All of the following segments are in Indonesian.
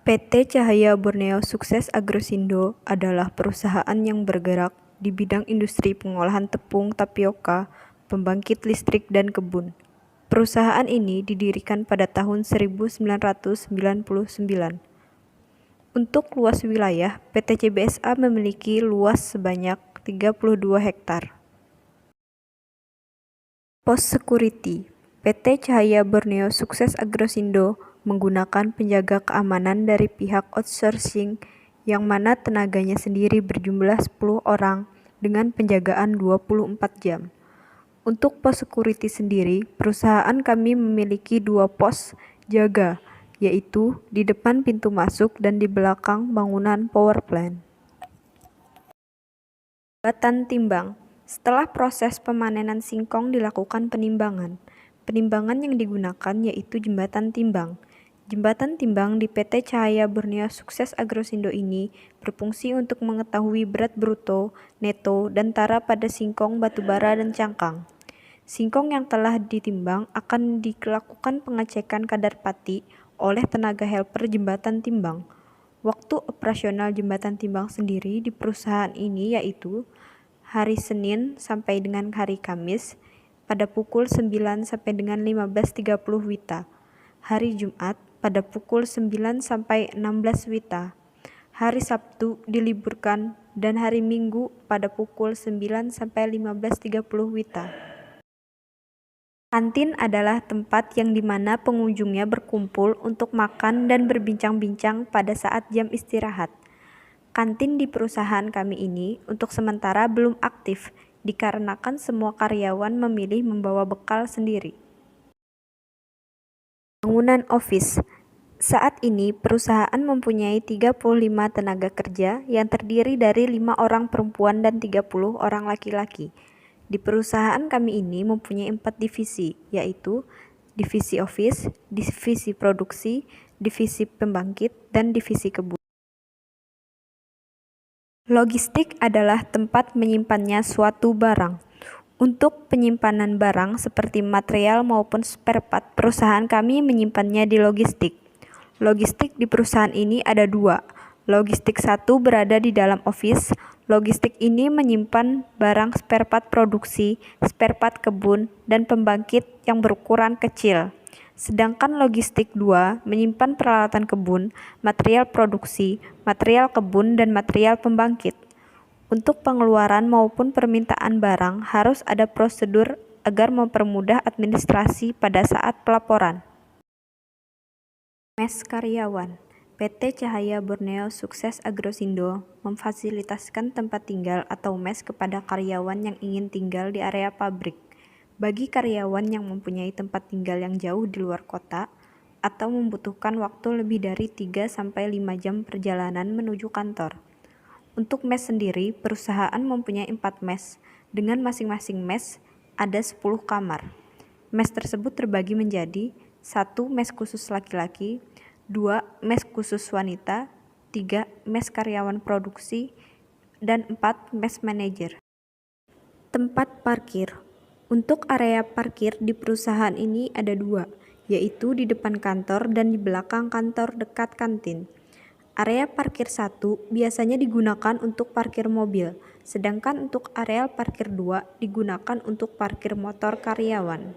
PT Cahaya Borneo Sukses Agrosindo adalah perusahaan yang bergerak di bidang industri pengolahan tepung tapioka, pembangkit listrik dan kebun. Perusahaan ini didirikan pada tahun 1999. Untuk luas wilayah, PT CBSA memiliki luas sebanyak 32 hektar. Pos Security PT Cahaya Borneo Sukses Agrosindo menggunakan penjaga keamanan dari pihak outsourcing yang mana tenaganya sendiri berjumlah 10 orang dengan penjagaan 24 jam. Untuk pos security sendiri, perusahaan kami memiliki 2 pos jaga, yaitu di depan pintu masuk dan di belakang bangunan power plant. Jembatan timbang. Setelah proses pemanenan singkong dilakukan penimbangan. Penimbangan yang digunakan yaitu jembatan timbang. Jembatan timbang di PT Cahaya Borneo Sukses Agrosindo ini berfungsi untuk mengetahui berat bruto, neto, dan tara pada singkong, batubara, dan cangkang. Singkong yang telah ditimbang akan dilakukan pengecekan kadar pati oleh tenaga helper jembatan timbang. Waktu operasional jembatan timbang sendiri di perusahaan ini yaitu hari Senin sampai dengan hari Kamis pada pukul 9 sampai dengan 15.30 WITA. Hari Jumat pada pukul 9 sampai 16 WITA. Hari Sabtu diliburkan dan hari Minggu pada pukul 9 sampai 15.30 WITA. Kantin adalah tempat yang dimana pengunjungnya berkumpul untuk makan dan berbincang-bincang pada saat jam istirahat. Kantin di perusahaan kami ini untuk sementara belum aktif dikarenakan semua karyawan memilih membawa bekal sendiri. Bangunan office. Saat ini perusahaan mempunyai 35 tenaga kerja yang terdiri dari 5 orang perempuan dan 30 orang laki-laki. Di perusahaan kami ini mempunyai 4 divisi, yaitu divisi office, divisi produksi, divisi pembangkit, dan divisi kebun. Logistik adalah tempat menyimpannya suatu barang. Untuk penyimpanan barang seperti material maupun spare part, perusahaan kami menyimpannya di logistik. Logistik di perusahaan ini ada 2. Logistik 1 berada di dalam office. Logistik ini menyimpan barang spare part produksi, spare part kebun, dan pembangkit yang berukuran kecil. Sedangkan logistik 2 menyimpan peralatan kebun, material produksi, material kebun, dan material pembangkit. Untuk pengeluaran maupun permintaan barang harus ada prosedur agar mempermudah administrasi pada saat pelaporan. Mes karyawan. PT Cahaya Borneo Sukses Agrosindo memfasilitaskan tempat tinggal atau mes kepada karyawan yang ingin tinggal di area pabrik. Bagi karyawan yang mempunyai tempat tinggal yang jauh di luar kota atau membutuhkan waktu lebih dari 3-5 jam perjalanan menuju kantor. Untuk mes sendiri, perusahaan mempunyai 4 mes. Dengan masing-masing mes ada 10 kamar. Mes tersebut terbagi menjadi 1 mes khusus laki-laki, 2 mes khusus wanita, 3 mes karyawan produksi, dan 4 mes manajer. Tempat parkir. Untuk area parkir di perusahaan ini ada 2, yaitu di depan kantor dan di belakang kantor dekat kantin. Area parkir 1 biasanya digunakan untuk parkir mobil, sedangkan untuk area parkir 2 digunakan untuk parkir motor karyawan.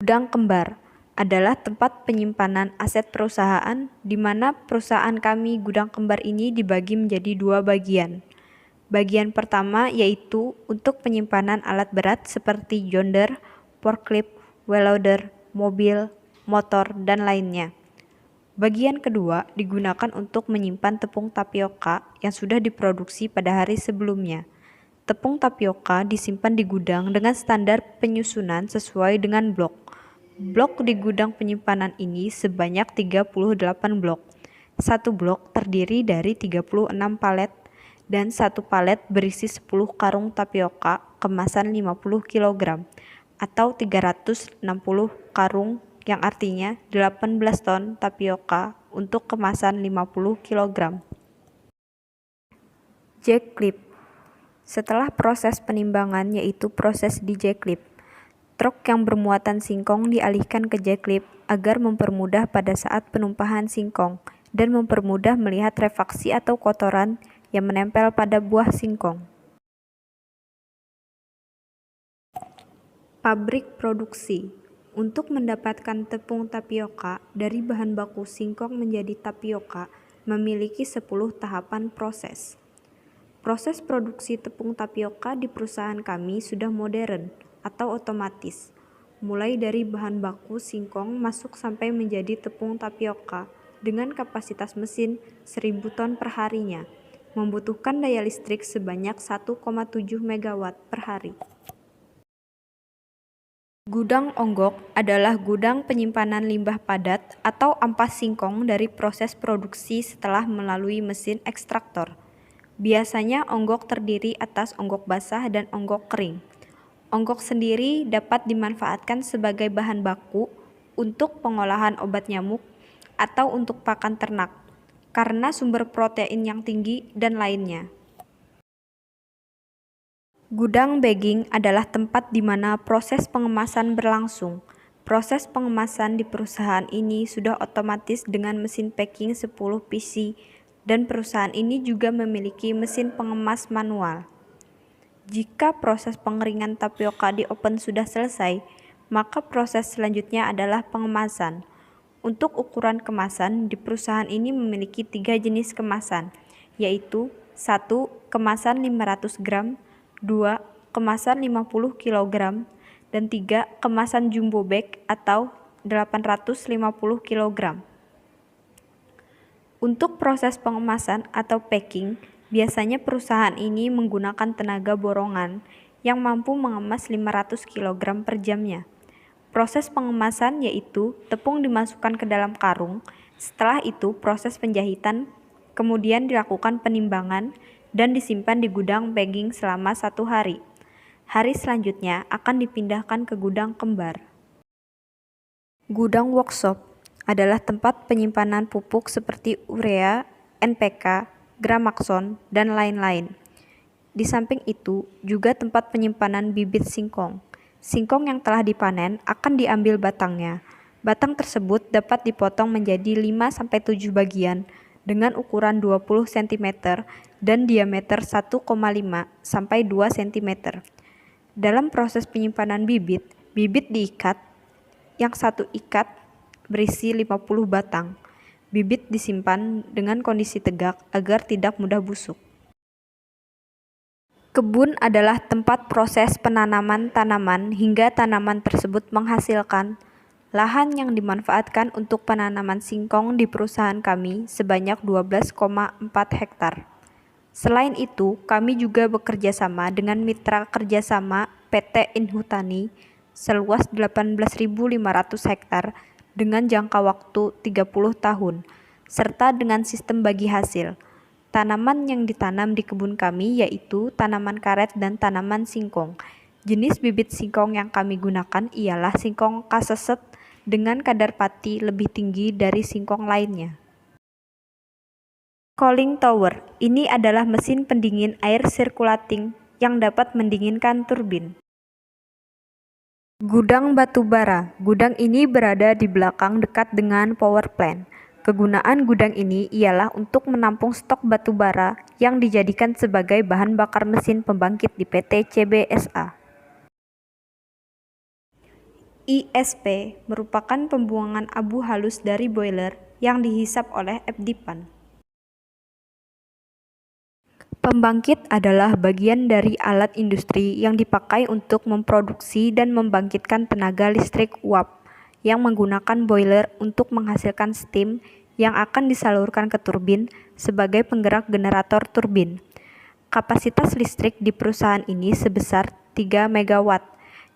Gudang kembar adalah tempat penyimpanan aset perusahaan, di mana perusahaan kami gudang kembar ini dibagi menjadi 2 bagian. Bagian pertama yaitu untuk penyimpanan alat berat seperti jonder, forklift, wheel loader, mobil, motor, dan lainnya. Bagian kedua digunakan untuk menyimpan tepung tapioka yang sudah diproduksi pada hari sebelumnya. Tepung tapioka disimpan di gudang dengan standar penyusunan sesuai dengan blok. Blok di gudang penyimpanan ini sebanyak 38 blok. Satu blok terdiri dari 36 palet dan satu palet berisi 10 karung tapioka kemasan 50 kg atau 360 karung yang artinya 18 ton tapioka untuk kemasan 50 kg. Jack clip. Setelah proses penimbangan yaitu proses di jack clip, truk yang bermuatan singkong dialihkan ke jack clip agar mempermudah pada saat penumpahan singkong. dan mempermudah melihat refaksi atau kotoran yang menempel pada buah singkong. Pabrik produksi. Untuk mendapatkan tepung tapioka dari bahan baku singkong menjadi tapioka memiliki 10 tahapan proses. Proses produksi tepung tapioka di perusahaan kami sudah modern atau otomatis, mulai dari bahan baku singkong masuk sampai menjadi tepung tapioka dengan kapasitas mesin 1000 ton per harinya, membutuhkan daya listrik sebanyak 1,7 MW per hari. Gudang onggok adalah gudang penyimpanan limbah padat atau ampas singkong dari proses produksi setelah melalui mesin ekstraktor. Biasanya onggok terdiri atas onggok basah dan onggok kering. Onggok sendiri dapat dimanfaatkan sebagai bahan baku untuk pengolahan obat nyamuk atau untuk pakan ternak, karena sumber protein yang tinggi dan lainnya. Gudang bagging adalah tempat di mana proses pengemasan berlangsung. Proses pengemasan di perusahaan ini sudah otomatis dengan mesin packing 10 PC dan perusahaan ini juga memiliki mesin pengemas manual. Jika proses pengeringan tapioka di oven sudah selesai, maka proses selanjutnya adalah pengemasan. Untuk ukuran kemasan, di perusahaan ini memiliki 3 jenis kemasan, yaitu 1. Kemasan 500 gram, 2. Kemasan 50 kg, dan 3. Kemasan jumbo bag atau 850 kg. Untuk proses pengemasan atau packing, biasanya perusahaan ini menggunakan tenaga borongan yang mampu mengemas 500 kg per jamnya. Proses pengemasan yaitu tepung dimasukkan ke dalam karung, setelah itu proses penjahitan, kemudian dilakukan penimbangan, dan disimpan di gudang bagging selama 1 hari. Hari selanjutnya akan dipindahkan ke gudang kembar. Gudang workshop adalah tempat penyimpanan pupuk seperti urea, NPK, Gramaxon, dan lain-lain. Di samping itu, juga tempat penyimpanan bibit singkong. Singkong yang telah dipanen akan diambil batangnya. Batang tersebut dapat dipotong menjadi 5-7 bagian dengan ukuran 20 cm dan diameter 1,5 sampai 2 cm. Dalam proses penyimpanan bibit diikat, yang satu ikat berisi 50 batang. Bibit disimpan dengan kondisi tegak agar tidak mudah busuk. Kebun adalah tempat proses penanaman tanaman hingga tanaman tersebut menghasilkan. Lahan yang dimanfaatkan untuk penanaman singkong di perusahaan kami sebanyak 12,4 hektar. Selain itu, kami juga bekerja sama dengan mitra kerjasama PT Inhutani seluas 18.500 hektar dengan jangka waktu 30 tahun, serta dengan sistem bagi hasil. Tanaman yang ditanam di kebun kami yaitu tanaman karet dan tanaman singkong. Jenis bibit singkong yang kami gunakan ialah singkong kaseset dengan kadar pati lebih tinggi dari singkong lainnya. Cooling tower, ini adalah mesin pendingin air sirkulating yang dapat mendinginkan turbin. Gudang batu bara, gudang ini berada di belakang dekat dengan power plant. Kegunaan gudang ini ialah untuk menampung stok batu bara yang dijadikan sebagai bahan bakar mesin pembangkit di PT CBSA. ISP merupakan pembuangan abu halus dari boiler yang dihisap oleh FDIPAN. Pembangkit adalah bagian dari alat industri yang dipakai untuk memproduksi dan membangkitkan tenaga listrik uap yang menggunakan boiler untuk menghasilkan steam yang akan disalurkan ke turbin sebagai penggerak generator turbin. Kapasitas listrik di perusahaan ini sebesar 3 MW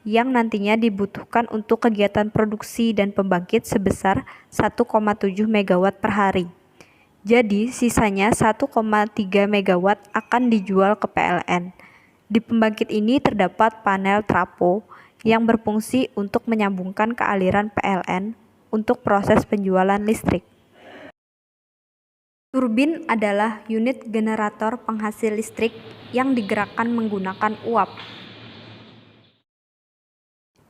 yang nantinya dibutuhkan untuk kegiatan produksi dan pembangkit sebesar 1,7 MW per hari. Jadi, sisanya 1,3 MW akan dijual ke PLN. Di pembangkit ini terdapat panel trafo yang berfungsi untuk menyambungkan ke aliran PLN untuk proses penjualan listrik. Turbin adalah unit generator penghasil listrik yang digerakkan menggunakan uap.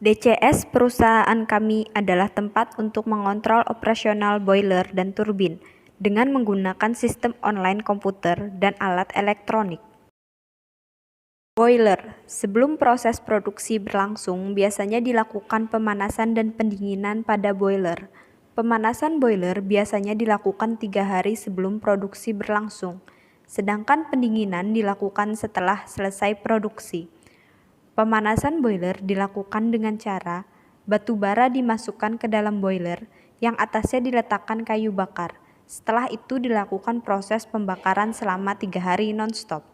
DCS perusahaan kami adalah tempat untuk mengontrol operasional boiler dan turbin. dengan menggunakan sistem online komputer dan alat elektronik. Boiler. Sebelum proses produksi berlangsung, biasanya dilakukan pemanasan dan pendinginan pada boiler. Pemanasan boiler biasanya dilakukan 3 hari sebelum produksi berlangsung, sedangkan pendinginan dilakukan setelah selesai produksi. Pemanasan boiler dilakukan dengan cara batu bara dimasukkan ke dalam boiler yang atasnya diletakkan kayu bakar. Setelah itu dilakukan proses pembakaran selama 3 hari non-stop.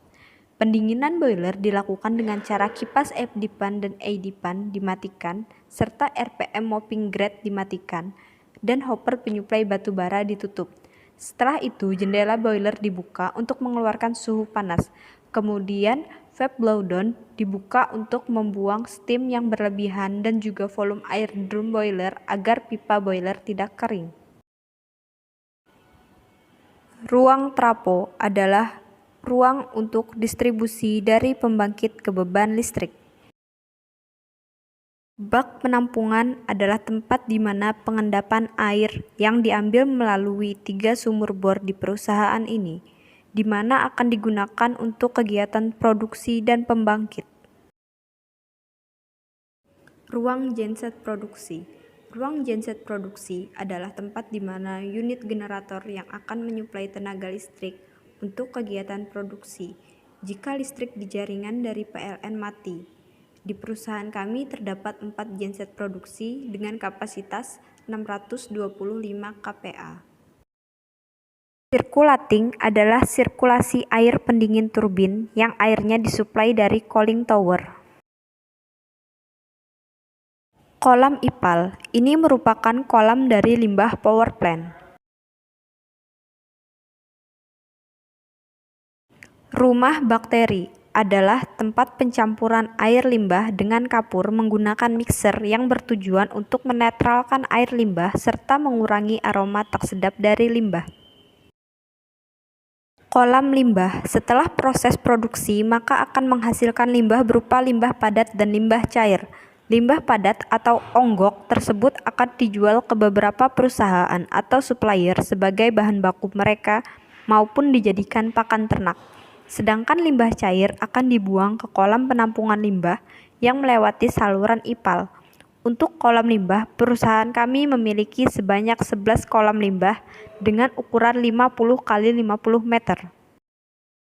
Pendinginan boiler dilakukan dengan cara kipas FD-pan dan AD-pan dimatikan, serta RPM mopping grate dimatikan, dan hopper penyuplai batu bara ditutup. Setelah itu, jendela boiler dibuka untuk mengeluarkan suhu panas. Kemudian, valve blowdown dibuka untuk membuang steam yang berlebihan dan juga volume air drum boiler agar pipa boiler tidak kering. Ruang trapo adalah ruang untuk distribusi dari pembangkit ke beban listrik. Bak penampungan adalah tempat di mana pengendapan air yang diambil melalui 3 sumur bor di perusahaan ini, di mana akan digunakan untuk kegiatan produksi dan pembangkit. Ruang genset produksi. Ruang genset produksi adalah tempat di mana unit generator yang akan menyuplai tenaga listrik untuk kegiatan produksi jika listrik di jaringan dari PLN mati. Di perusahaan kami terdapat 4 genset produksi dengan kapasitas 625 kPa. Circulating adalah sirkulasi air pendingin turbin yang airnya disuplai dari cooling tower. Kolam IPAL, ini merupakan kolam dari limbah power plant. Rumah bakteri adalah tempat pencampuran air limbah dengan kapur menggunakan mixer yang bertujuan untuk menetralkan air limbah serta mengurangi aroma tak sedap dari limbah. Kolam limbah. Setelah proses produksi, maka akan menghasilkan limbah berupa limbah padat dan limbah cair. Limbah padat atau onggok tersebut akan dijual ke beberapa perusahaan atau supplier sebagai bahan baku mereka maupun dijadikan pakan ternak. Sedangkan limbah cair akan dibuang ke kolam penampungan limbah yang melewati saluran IPAL. Untuk kolam limbah, perusahaan kami memiliki sebanyak 11 kolam limbah dengan ukuran 50 x 50 meter.